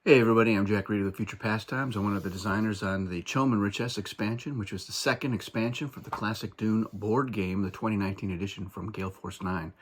Hey everybody, I'm Jack Reed of the Future Pastimes. I'm one of the designers on the Choman Richess expansion, which was the second expansion for the classic Dune board game, the 2019 edition from Gale Force 9.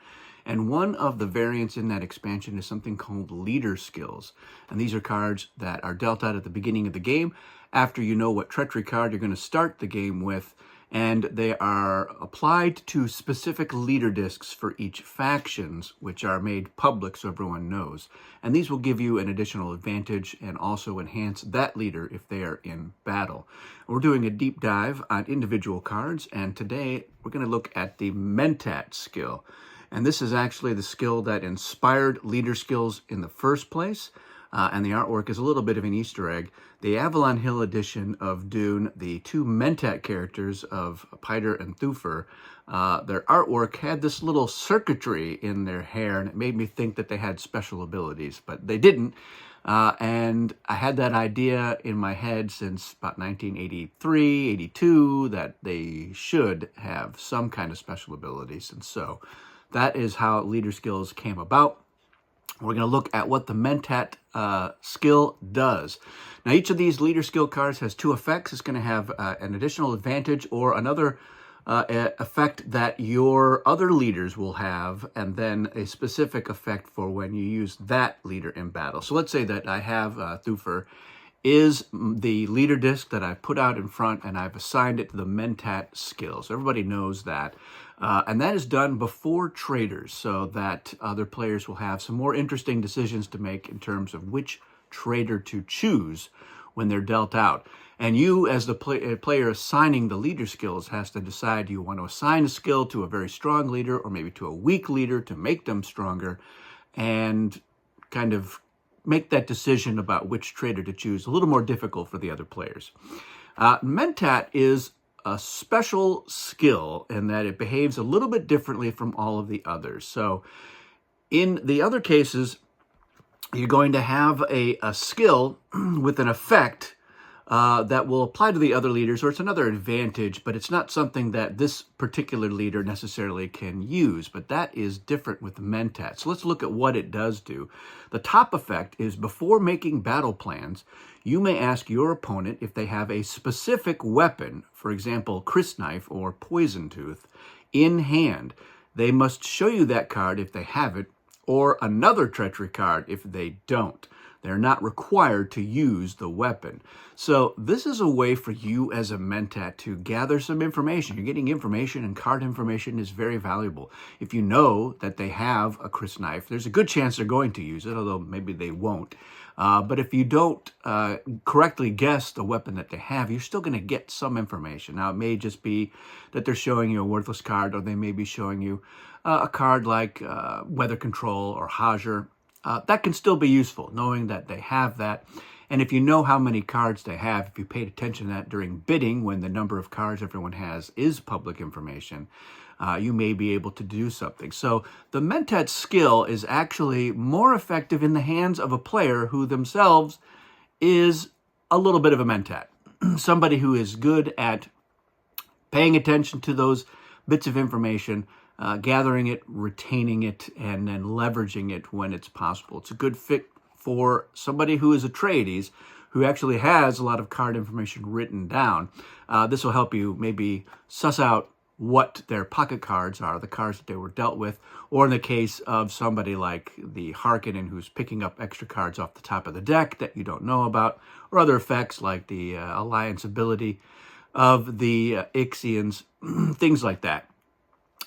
And one of the variants in that expansion is something called Leader Skills. And these are cards that are dealt out at the beginning of the game after you know what treachery card you're going to start the game with. And they are applied to specific leader discs for each factions, which are made public so everyone knows. And these will give you an additional advantage and also enhance that leader if they are in battle. We're doing a deep dive on individual cards, and today we're going to look at the Mentat skill. And this is actually the skill that inspired Leader Skills in the first place. And the artwork is a little bit of an Easter egg. The Avalon Hill edition of Dune, the two Mentat characters of Piter and Thufir, their artwork had this little circuitry in their hair, and it made me think that they had special abilities, but they didn't. And I had that idea in my head since about 1983, 82, that they should have some kind of special abilities. And so that is how Leader Skills came about. We're going to look at what the Mentat skill does. Now, each of these leader skill cards has two effects. It's going to have an additional advantage or another effect that your other leaders will have, and then a specific effect for when you use that leader in battle. So let's say that I have Thufir is the leader disc that I've put out in front, and I've assigned it to the Mentat skill. So everybody knows that. And that is done before traders, so that other players will have some more interesting decisions to make in terms of which trader to choose when they're dealt out. And you, as the player assigning the leader skills, has to decide, do you want to assign a skill to a very strong leader or maybe to a weak leader to make them stronger, and kind of make that decision about which trader to choose a little more difficult for the other players. Mentat is a special skill in that it behaves a little bit differently from all of the others. So in the other cases, you're going to have a skill with an effect that will apply to the other leaders, or it's another advantage, but it's not something that this particular leader necessarily can use. But that is different with Mentat. So let's look at what it does do. The top effect is before making battle plans, you may ask your opponent if they have a specific weapon, for example, crysknife or poison tooth, in hand. They must show you that card if they have it, or another treachery card if they don't. They're not required to use the weapon. So this is a way for you as a Mentat to gather some information. You're getting information, and card information is very valuable. If you know that they have a crysknife, there's a good chance they're going to use it, although maybe they won't. But if you don't correctly guess the weapon that they have, you're still going to get some information. Now, it may just be that they're showing you a worthless card, or they may be showing you a card like Weather Control or Hajar. That can still be useful, knowing that they have that. And if you know how many cards they have, if you paid attention to that during bidding, when the number of cards everyone has is public information, you may be able to do something. So the Mentat skill is actually more effective in the hands of a player who themselves is a little bit of a Mentat. Somebody who is good at paying attention to those bits of information, gathering it, retaining it, and then leveraging it when it's possible. It's a good fit for somebody who is a tradies, who actually has a lot of card information written down. This will help you maybe suss out what their pocket cards are, the cards that they were dealt with, or in the case of somebody like the Harkonnen who's picking up extra cards off the top of the deck that you don't know about, or other effects like the alliance ability of the Ixians, things like that.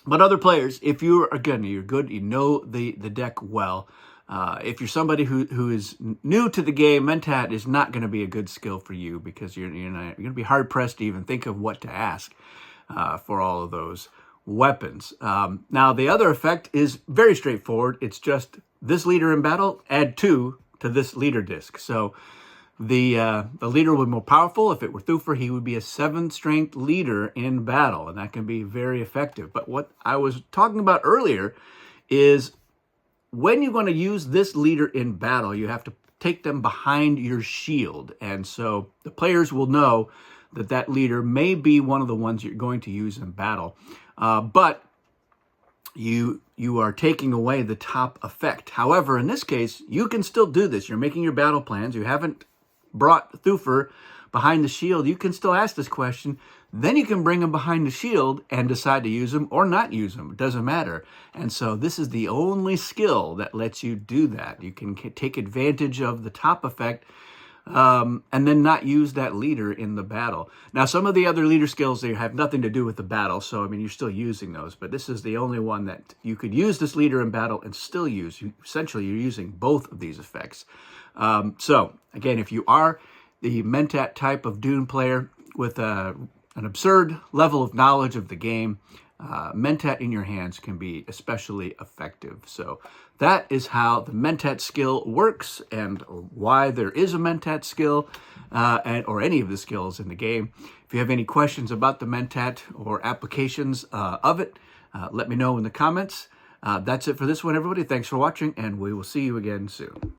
But other players, if you're good, you know the deck well. If you're somebody who is new to the game, Mentat is not going to be a good skill for you, because you're going to be hard-pressed to even think of what to ask for all of those weapons. Now, the other effect is very straightforward. It's just this leader in battle, add 2 to this leader disc. So the leader would be more powerful. If it were Thufir, he would be a 7-strength leader in battle, and that can be very effective. But what I was talking about earlier is when you're going to use this leader in battle, you have to take them behind your shield. And so the players will know that that leader may be one of the ones you're going to use in battle. But you are taking away the top effect. However, in this case, you can still do this. You're making your battle plans. You haven't brought Thufir behind the shield. You can still ask this question. Then you can bring him behind the shield and decide to use him or not use him. It doesn't matter. And so this is the only skill that lets you do that. You can take advantage of the top effect and then not use that leader in the battle. Now, some of the other leader skills, they have nothing to do with the battle, so, I mean, you're still using those, but this is the only one that you could use this leader in battle and still use. Essentially, you're using both of these effects. So, again, if you are the Mentat type of Dune player with an absurd level of knowledge of the game, Mentat in your hands can be especially effective. So that is how the Mentat skill works and why there is a Mentat skill or any of the skills in the game. If you have any questions about the Mentat or applications of it, let me know in the comments. That's it for this one, everybody. Thanks for watching, and we will see you again soon.